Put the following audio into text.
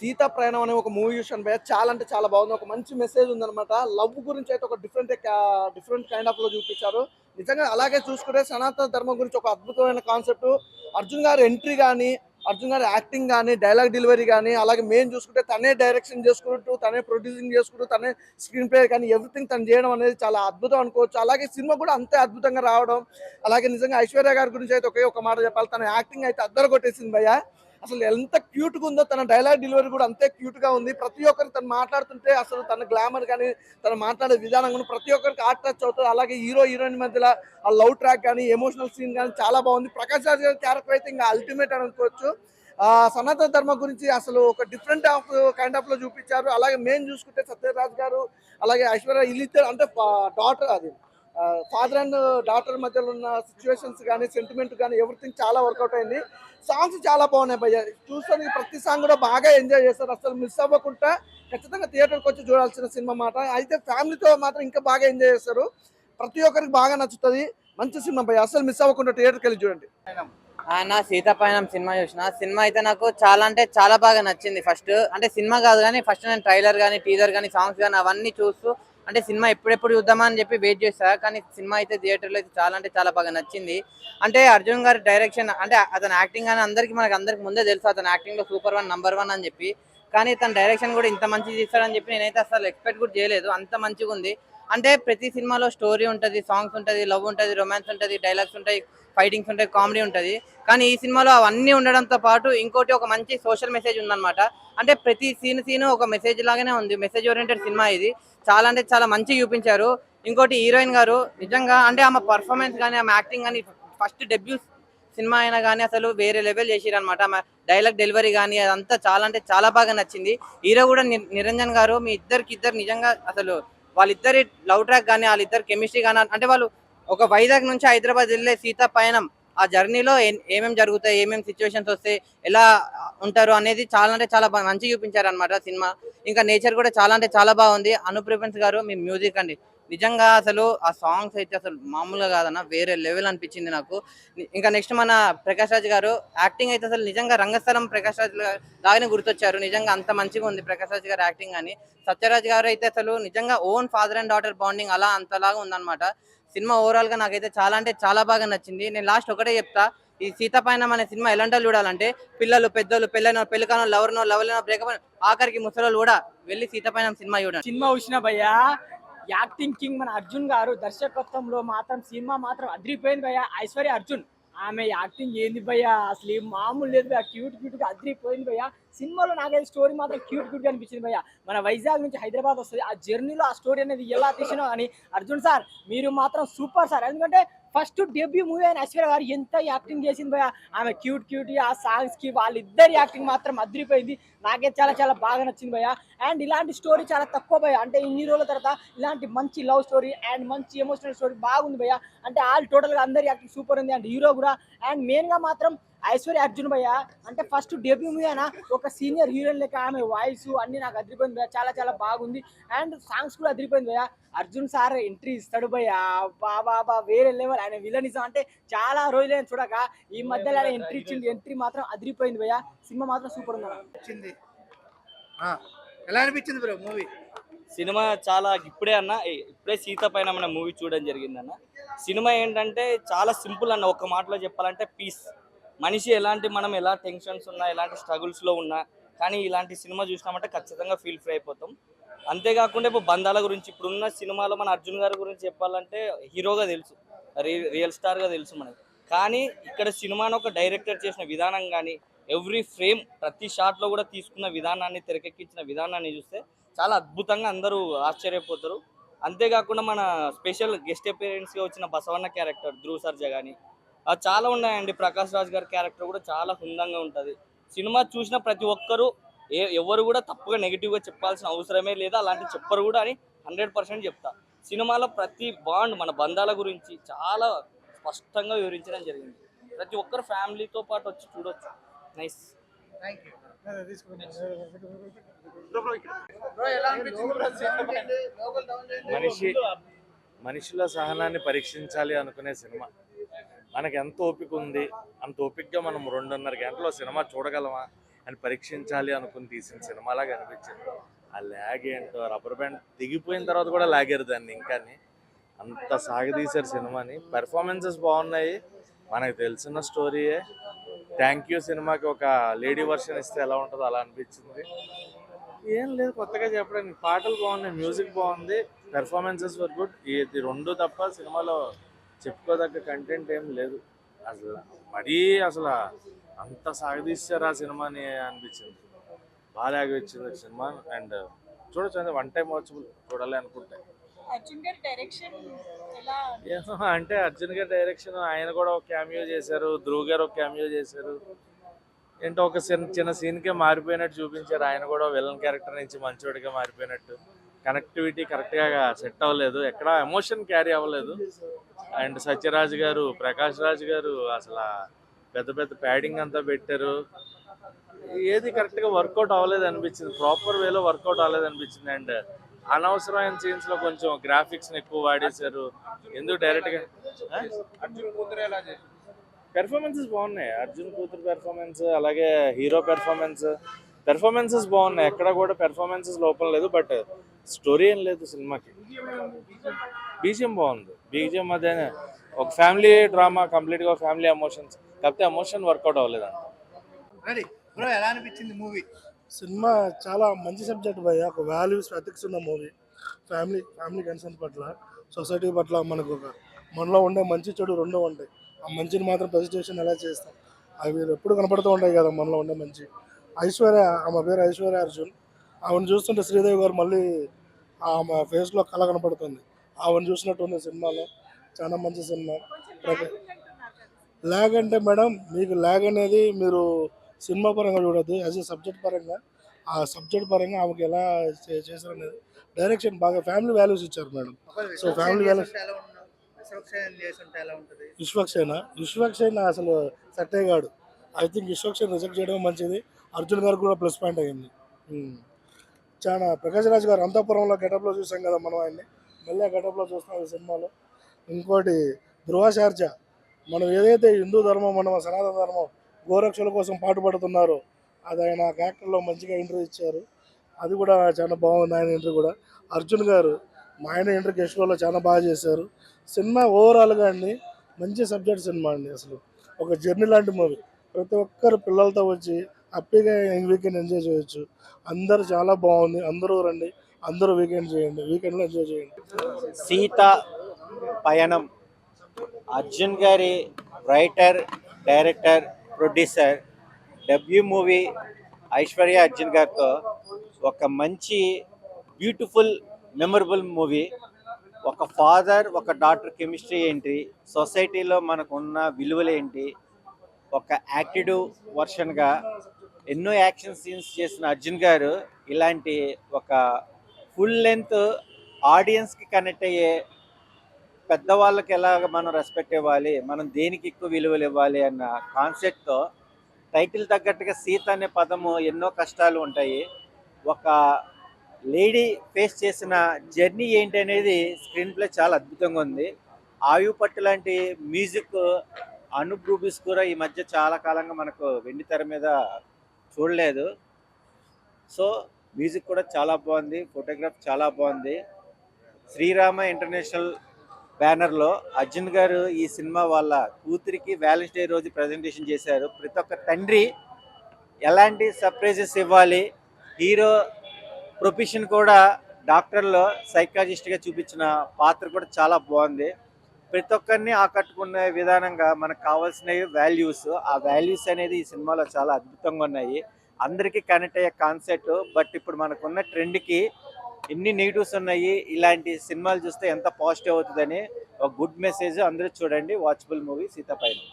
సీతా ప్రయాణం అనే ఒక మూవీ చూసాను భయ్య. చాలా అంటే చాలా బాగుంది. ఒక మంచి మెసేజ్ ఉందన్నమాట. లవ్ గురించి అయితే ఒక డిఫరెంట్ కైండ్ ఆఫ్ లో చూపించారు. నిజంగా అలాగే చూసుకుంటే సనాతన ధర్మం గురించి ఒక అద్భుతమైన కాన్సెప్ట్. అర్జున్ గారి ఎంట్రీ కానీ, అర్జున్ గారి యాక్టింగ్ కానీ, డైలాగ్ డెలివరీ కానీ, అలాగే మెయిన్ చూసుకుంటే తనే డైరెక్షన్ చేసుకుంటూ, తనే ప్రొడ్యూసింగ్ చేసుకుంటూ, తనే స్క్రీన్ ప్లే కానీ ఎవ్రీథింగ్ తను చేయడం అనేది చాలా అద్భుతం అనుకోవచ్చు. అలాగే సినిమా కూడా అంతే అద్భుతంగా రావడం. అలాగే నిజంగా ఐశ్వర్య గారి గురించి అయితే ఒకే ఒక మాట చెప్పాలి. తన యాక్టింగ్ అయితే అద్దరు కొట్టేసింది భయ్య. అసలు ఎంత క్యూట్ గా ఉందో, తన డైలాగ్ డెలివరీ కూడా అంతే క్యూట్ గా ఉంది. ప్రతి ఒక్కరు తను మాట్లాడుతుంటే అసలు తన గ్లామర్ కానీ, తను మాట్లాడే విధానం కానీ ప్రతి ఒక్కరికి హార్ట్ టచ్ అవుతుంది. అలాగే హీరో హీరోయిన్ మధ్యలో ఆ లవ్ ట్రాక్ కానీ, ఎమోషనల్ సీన్ కానీ చాలా బాగుంది. ప్రకాష్ రాజ్ గారి క్యారెక్టర్ అయితే ఇంకా అల్టిమేట్ అని అనుకోవచ్చు. సనాతన ధర్మం గురించి అసలు ఒక డిఫరెంట్ కైండ్ ఆఫ్ లో చూపించారు. అలాగే మెయిన్ చూసుకుంటే సత్యరాజ్ గారు, అలాగే ఐశ్వర్య వీళ్ళిద్దరు అంటే డాటర్ అది ఫాదర్ అండ్ డాటర్ మధ్యలో ఉన్న సిచ్యువేషన్స్ కానీ, సెంటిమెంట్ కానీ ఎవ్రీథింగ్ చాలా వర్కౌట్ అయింది. సాంగ్స్ చాలా బాగున్నాయి భయ్య. చూస్తానికి ప్రతి సాంగ్ కూడా బాగా ఎంజాయ్ చేస్తారు. అసలు మిస్ అవ్వకుండా ఖచ్చితంగా థియేటర్కి వచ్చి చూడాల్సిన సినిమా మాట. అయితే ఫ్యామిలీతో మాత్రం ఇంకా బాగా ఎంజాయ్ చేస్తారు. ప్రతి ఒక్కరికి బాగా నచ్చుతుంది. మంచి సినిమా భయ్య. అసలు మిస్ అవ్వకుండా థియేటర్కి వెళ్ళి చూడండి. నా సీతాపయనం సినిమా చూసిన సినిమా అయితే నాకు చాలా అంటే చాలా బాగా నచ్చింది. ఫస్ట్ అంటే సినిమా కాదు కానీ ఫస్ట్ నేను ట్రైలర్ కానీ, టీజర్ కానీ, సాంగ్స్ కానీ అవన్నీ చూస్తూ అంటే సినిమా ఎప్పుడెప్పుడు చూద్దామా అని చెప్పి వెయిట్ చేస్తా. కానీ సినిమా అయితే థియేటర్లో అయితే చాలా అంటే చాలా బాగా నచ్చింది. అంటే అర్జున్ గారి డైరెక్షన్ అంటే అతని యాక్టింగ్ అని మనకి ముందే తెలుసు. అతని యాక్టింగ్ లో సూపర్ 1 నంబర్ 1 అని చెప్పి. కానీ తన డైరెక్షన్ కూడా ఇంత మంచిగా తీస్తాడని చెప్పి నేనైతే అసలు ఎక్స్పెక్ట్ కూడా చేయలేదు. అంత మంచిగా ఉంది. అంటే ప్రతి సినిమాలో స్టోరీ ఉంటుంది, సాంగ్స్ ఉంటుంది, లవ్ ఉంటుంది, రొమాన్స్ ఉంటుంది, డైలాగ్స్ ఉంటాయి, ఫైటింగ్స్ ఉంటాయి, కామెడీ ఉంటుంది. కానీ ఈ సినిమాలో అవన్నీ ఉండడంతో పాటు ఇంకోటి ఒక మంచి సోషల్ మెసేజ్ ఉందన్నమాట. అంటే ప్రతి సీన్ ఒక మెసేజ్ లాగానే ఉంది. మెసేజ్ ఓరియంటెడ్ సినిమా ఇది. చాలా అంటే చాలా మంచిగా చూపించారు. ఇంకోటి హీరోయిన్ గారు నిజంగా అంటే ఆమె పర్ఫార్మెన్స్ కానీ, ఆమె యాక్టింగ్ కానీ ఫస్ట్ డెబ్యూ సినిమా అయినా కానీ అసలు వేరే లెవెల్ చేసిరనమాట. ఆమె డైలాగ్ డెలివరీ కానీ అదంతా చాలా అంటే చాలా బాగా నచ్చింది. హీరో కూడా నిరంజన్ గారు మీ ఇద్దరు నిజంగా అసలు వాళ్ళిద్దరి లవ్ ట్రాక్ కానీ, వాళ్ళిద్దరు కెమిస్ట్రీ కానీ అంటే వాళ్ళు ఒక వైజాగ్ నుంచి హైదరాబాద్ వెళ్ళే సీతా పయనం ఆ జర్నీలో ఏమేమి జరుగుతాయి, ఏమేమి సిచ్యువేషన్స్ వస్తాయి, ఎలా ఉంటారు అనేది చాలా అంటే చాలా మంచిగా చూపించారు అనమాట సినిమా. ఇంకా నేచర్ కూడా చాలా అంటే చాలా బాగుంది. అనూప్ రూపెన్స్ గారు మీ మ్యూజిక్ అండి నిజంగా అసలు ఆ సాంగ్స్ అయితే అసలు మామూలుగా కాదన్న వేరే లెవెల్ అనిపించింది నాకు. ఇంకా నెక్స్ట్ మన ప్రకాష్ రాజ్ గారు యాక్టింగ్ అయితే అసలు నిజంగా రంగస్థలం ప్రకాష్ రాజ్ లాగానే గుర్తొచ్చారు. నిజంగా అంత మంచిగా ఉంది ప్రకాష్ రాజ్ గారు యాక్టింగ్ అని. సత్యరాజ్ గారు అయితే అసలు నిజంగా own father and daughter bonding అలా అంతలాగా ఉందన్నమాట. సినిమా ఓవరాల్ గా నాకైతే చాలా అంటే చాలా బాగా నచ్చింది. నేను లాస్ట్ ఒకటే చెప్తా, ఈ సీతాపయనం అనే సినిమా ఎలాంటి చూడాలంటే పిల్లలు, పెద్దలు, పెళ్ళికానో, లవర్నో, బ్రేకప్ ఆఖరికి ముసలోళ్ళు కూడా వెళ్ళి సీతాపయనం సినిమా చూడండి. సినిమా చూసిన భయ్యా, యాక్టింగ్ కింగ్ మన అర్జున్ గారు దర్శకత్వంలో మాత్రం సినిమా మాత్రం అదిరిపోయింది భయ్యా. ఐశ్వర్య అర్జున్ ఆమె యాక్టింగ్ ఏంది భయ్యా, అసలు ఏం మామూలు లేదు భయ్యా. క్యూట్ గా అదిరిపోయింది భయ్యా. సినిమాలో నాకైతే స్టోరీ మాత్రం క్యూట్ గా అనిపించింది భయ్యా. మన వైజాగ్ నుంచి హైదరాబాద్ వస్తుంది, ఆ జర్నీలో ఆ స్టోరీ అనేది ఎలా తీసినా కానీ అర్జున్ సార్ మీరు మాత్రం సూపర్ సార్. ఎందుకంటే ఫస్ట్ డెబ్యూ మూవీ అయిన ఐశ్వర్య గారు ఎంత యాక్టింగ్ చేసింది భయ్యా. ఆమె క్యూట్ ఆ సాంగ్స్ కి వాళ్ళిద్దరి యాక్టింగ్ మాత్రం అదిరిపోయింది. నాకైతే చాలా చాలా బాగా నచ్చింది భయ్యా. అండ్ ఇలాంటి స్టోరీ చాలా తక్కువ భయ్యా. అంటే ఇన్ని రోజుల తర్వాత ఇలాంటి మంచి లవ్ స్టోరీ అండ్ మంచి ఎమోషనల్ స్టోరీ బాగుంది భయ్యా. అంటే ఆల్ టోటల్ గా అందరి యాక్టింగ్ సూపర్ ఉంది. అండ్ హీరో కూడా అండ్ మెయిన్ గా మాత్రం ఐశ్వర్య అర్జున్ భయ్య అంటే ఫస్ట్ డెబ్యూ మూవీ అయినా ఒక సీనియర్ హీరోయిన్ లెక్క ఆమె వాయిస్ అన్ని నాకు అదిరిపోయింది భయ్య. చాలా చాలా బాగుంది. అండ్ సాంగ్స్ కూడా అదిరిపోయింది భయ్య. అర్జున్ సార్ ఎంట్రీ ఇస్తాడు భయ్య, బాబా వేరే లెవెల్. ఆయన విలనిజం అంటే చాలా రోజులైన చూడక ఈ మధ్యలో ఆయన ఎంట్రీ ఇచ్చింది. ఎంట్రీ మాత్రం అదిరిపోయింది భయ్య. సినిమా మాత్రం సూపర్ ఉంది. ఎలా అనిపించింది బ్రో మూవీ? సినిమా చాలా ఇప్పుడే సీత పైన మన మూవీ చూడడం జరిగిందన్న. సినిమా ఏంటంటే చాలా సింపుల్ అన్న, ఒక మాటలో చెప్పాలంటే పీస్. మనిషి మనం ఎలా టెన్షన్స్ ఉన్నా, ఎలాంటి స్ట్రగుల్స్లో ఉన్నా కానీ ఇలాంటి సినిమా చూసినామంటే ఖచ్చితంగా ఫీల్ ఫ్రీ అయిపోతాం. అంతేకాకుండా ఇప్పుడు బంధాల గురించి ఇప్పుడున్న సినిమాలో మన అర్జున్ గారి గురించి చెప్పాలంటే హీరోగా తెలుసు, రియల్ స్టార్గా తెలుసు మనకి. కానీ ఇక్కడ సినిమాను ఒక డైరెక్టర్ చేసిన విధానం కానీ, ఎవ్రీ ఫ్రేమ్ ప్రతి షాట్లో కూడా తీసుకున్న విధానాన్ని, తెరకెక్కించిన విధానాన్ని చూస్తే చాలా అద్భుతంగా అందరూ ఆశ్చర్యపోతారు. అంతేకాకుండా మన స్పెషల్ గెస్ట్ అపియరెన్స్గా వచ్చిన బసవన్న క్యారెక్టర్ ధ్రువ్ సర్జా కానీ చాలా ఉన్నాయండి. ప్రకాష్ రాజ్ గారి క్యారెక్టర్ కూడా చాలా హుందంగా ఉంటుంది. సినిమా చూసిన ప్రతి ఒక్కరూ ఎవరు కూడా తప్పుగా నెగిటివ్గా చెప్పాల్సిన అవసరమే లేదా, అలాంటి చెప్పరు కూడా అని 100% చెప్తా. సినిమాలో ప్రతి బాండ్ మన బంధాల గురించి చాలా స్పష్టంగా వివరించడం జరిగింది. ప్రతి ఒక్కరు ఫ్యామిలీతో పాటు వచ్చి చూడొచ్చు. నైస్. మనిషిలో సహనాన్ని పరీక్షించాలి అనుకునే సినిమా. మనకు ఎంత ఓపిక ఉంది, అంత ఓపికగా మనం 2.5 గంటలో సినిమా చూడగలమా అని పరీక్షించాలి అనుకుని తీసిన సినిమాలాగా అనిపించింది. ఆ ల్యాగ్ ఏంటో, రబ్బర్ బ్యాండ్ దిగిపోయిన తర్వాత కూడా లాగారు దాన్ని ఇంకాని, అంత సాగదీశారు సినిమాని. పెర్ఫార్మెన్సెస్ బాగున్నాయి, మనకు తెలిసిన స్టోరీయే. థ్యాంక్ యూ సినిమాకి ఒక లేడీ వర్షన్ ఇస్తే ఎలా ఉంటుందో అలా అనిపించింది. ఏం లేదు కొత్తగా చెప్పడానికి, పాటలు బాగున్నాయి, మ్యూజిక్ బాగుంది, పెర్ఫార్మెన్సెస్ వర్ గుడ్. ఇది రెండు తప్ప సినిమాలో చెప్పుకోదగ్గ కంటెంట్ ఏం లేదు. అసలు మరీ అసలు అంత సాగదీశారు ఆ సినిమాని అనిపించింది. బాగా వచ్చింది సినిమా. అండ్ చూడొచ్చు, అంటే వన్ టైం వాచబుల్, చూడాలి అనుకుంటే. అర్జున్ గారి డైరెక్షన్ ఎలా ఏమో అంటే అర్జున్ గారి డైరెక్షన్, ఆయన కూడా ఒక క్యామియో చేశారు, ధ్రువ్ గారు ఒక క్యామియో చేశారు. ఏంటో ఒక చిన్న సీన్కే మారిపోయినట్టు చూపించారు. ఆయన కూడా విలన్ క్యారెక్టర్ నుంచి మంచోడిగా మారిపోయినట్టు. కనెక్టివిటీ కరెక్ట్గా సెట్ అవ్వలేదు, ఎక్కడ ఎమోషన్ క్యారీ అవ్వలేదు. అండ్ సత్యరాజ్ గారు, ప్రకాష్ రాజ్ గారు అసలు పెద్ద పెద్ద ప్యాడింగ్ అంతా పెట్టారు. ఏది కరెక్ట్గా వర్కౌట్ అవ్వలేదు అనిపించింది, ప్రాపర్ వేలో వర్కౌట్ అవ్వలేదు అనిపించింది. అండ్ అనవసరమైన సీన్స్లో కొంచెం గ్రాఫిక్స్ని ఎక్కువ వాడేశారు. ఎందుకు డైరెక్ట్గా పెర్ఫార్మెన్సెస్ బాగున్నాయి, అర్జున్ కూతురు పెర్ఫార్మెన్స్, అలాగే హీరో పెర్ఫార్మెన్సెస్ బాగున్నాయి, ఎక్కడ కూడా పెర్ఫార్మెన్సెస్ లోపం లేదు. బట్ స్టోరీ ఏం లేదు సినిమాకి. బీజిఎం బాగుంది, బీజిఎం అదే ఒక ఫ్యామిలీ డ్రామా, కంప్లీట్గా ఒక ఫ్యామిలీ ఎమోషన్స్, కాకపోతే ఎమోషన్ వర్కౌట్ అవ్వలేదు అంత. ఎలా అనిపించింది మూవీ? సినిమా చాలా మంచి సబ్జెక్ట్ భయ్య, ఒక వాల్యూస్ ఎథిక్స్ ఉన్న మూవీ. ఫ్యామిలీ కన్సర్న్ పట్ల, సొసైటీ పట్ల మనలో ఉండే మంచి చెడు రెండో ఉంటాయి. ఆ మంచిని మాత్రం ప్రెజెంటేషన్ ఎలా చేస్తాం, అవి ఎప్పుడు కనపడుతూ ఉంటాయి కదా మనలో ఉండే మంచి. ఆమె పేరు ఐశ్వర్య అర్జున్. ఆమెను చూస్తుంటే శ్రీదేవి గారు మళ్ళీ ఆమె ఫేస్లో కళ కనపడుతుంది. ఆమెను చూసినట్టు ఉంది సినిమాలో. చాలా మంచి సినిమా. ల్యాగ్ అంటే మేడం, మీకు ల్యాగ్ అనేది మీరు సినిమా పరంగా చూడద్దు, యాజ్ ఏ సబ్జెక్ట్ పరంగా, ఆ సబ్జెక్ట్ పరంగా ఆమెకి ఎలా చేశారు అనేది. డైరెక్షన్ బాగా ఫ్యామిలీ వాల్యూస్ ఇచ్చారు madam. So family values. Vishwaksen అసలు సెట్ అయ్యాడు. ఐ థింక్ విశ్వక్సేన రిజెక్ట్ చేయడం మంచిది. అర్జున్ గారు కూడా ప్లస్ పాయింట్ అయ్యింది. చాలా ప్రకాష్ రాజ్ గారు అంతఃపురంలో గెటప్లో చూసాం కదా మనం, ఆయన్ని మళ్ళీ ఆ గెటప్లో చూస్తాం ఈ సినిమాలో. ఇంకోటి ధృవాచార్య, మనం ఏదైతే హిందూ ధర్మం, మన సనాతన ధర్మం గోరక్షల కోసం పాటుపడుతున్నారో అది ఆయన క్యారెక్టర్లో మంచిగా ఇంటర్వ్యూ ఇచ్చారు. అది కూడా చాలా బాగుంది ఆయన ఇంటర్వ్యూ కూడా. అర్జున్ గారు ఆయన ఇంటర్వ్యూ గెస్ట్ రోల్లో చాలా బాగా చేశారు. సినిమా ఓవరాల్గా అండి మంచి సబ్జెక్ట్ సినిమా అండి. అసలు ఒక జర్నీ లాంటి మూవీ. ప్రతి ఒక్కరు పిల్లలతో వచ్చి హ్యాపీగా వీకెండ్ ఎంజాయ్ చేయొచ్చు. అందరూ చాలా బాగుంది, అందరూ రండి, అందరూ వీకెండ్లో ఎంజాయ్ చేయండి. సీత పయనం అర్జున్ గారి writer, director, producer debut movie Aishwarya Arjun గారితో ఒక మంచి బ్యూటిఫుల్ మెమరబుల్ మూవీ. ఒక ఫాదర్ ఒక డాటర్ కెమిస్ట్రీ ఏంటి, సొసైటీలో మనకున్న విలువలు ఏంటి, ఒక యాక్టివ్ వర్షన్గా ఎన్నో యాక్షన్ సీన్స్ చేసిన అర్జున్ గారు ఇలాంటి ఒక ఫుల్ లెంత్ ఆడియన్స్కి కనెక్ట్ అయ్యే, పెద్దవాళ్ళకి ఎలాగ మనం రెస్పెక్ట్ ఇవ్వాలి, మనం దేనికి ఎక్కువ విలువలు ఇవ్వాలి అన్న కాన్సెప్ట్తో టైటిల్ తగ్గట్టుగా సీత అనే పదము ఎన్నో కష్టాలు ఉంటాయి, ఒక లేడీ ఫేస్ చేసిన జర్నీ ఏంటి అనేది స్క్రీన్ ప్లే చాలా అద్భుతంగా ఉంది. ఆయువు పట్టు లాంటి మ్యూజిక్, అనూప్ రూబీస్ కూడా ఈ మధ్య చాలా కాలంగా మనకు వెండి తెర మీద చూడలేదు. సో మ్యూజిక్ కూడా చాలా బాగుంది, ఫోటోగ్రాఫ్ చాలా బాగుంది. శ్రీరామ ఇంటర్నేషనల్ బ్యానర్లో అర్జున్ గారు ఈ సినిమా వాళ్ళ కూతురికి వ్యాలెంటైన్స్ డే రోజు ప్రజెంటేషన్ చేశారు. ప్రతి ఒక్క తండ్రి ఎలాంటి సర్ప్రైజెస్ ఇవ్వాలి, హీరో ప్రొఫెషన్ కూడా డాక్టర్లో సైకాలజిస్ట్గా చూపించిన పాత్ర కూడా చాలా బాగుంది. ప్రతి ఒక్కరిని ఆకట్టుకునే విధానంగా మనకు కావాల్సినవి వాల్యూస్, ఆ వాల్యూస్ అనేది ఈ సినిమాలో చాలా అద్భుతంగా ఉన్నాయి. అందరికీ కనెక్ట్ అయ్యే కాన్సెప్ట్. బట్ ఇప్పుడు మనకున్న ట్రెండ్కి ఎన్ని నెగిటివ్స్ ఉన్నాయి, ఇలాంటి సినిమాలు చూస్తే ఎంత పాజిటివ్ అవుతుందని ఒక గుడ్ మెసేజ్. అందరూ చూడండి, వాచబుల్ మూవీ సీత పయనం.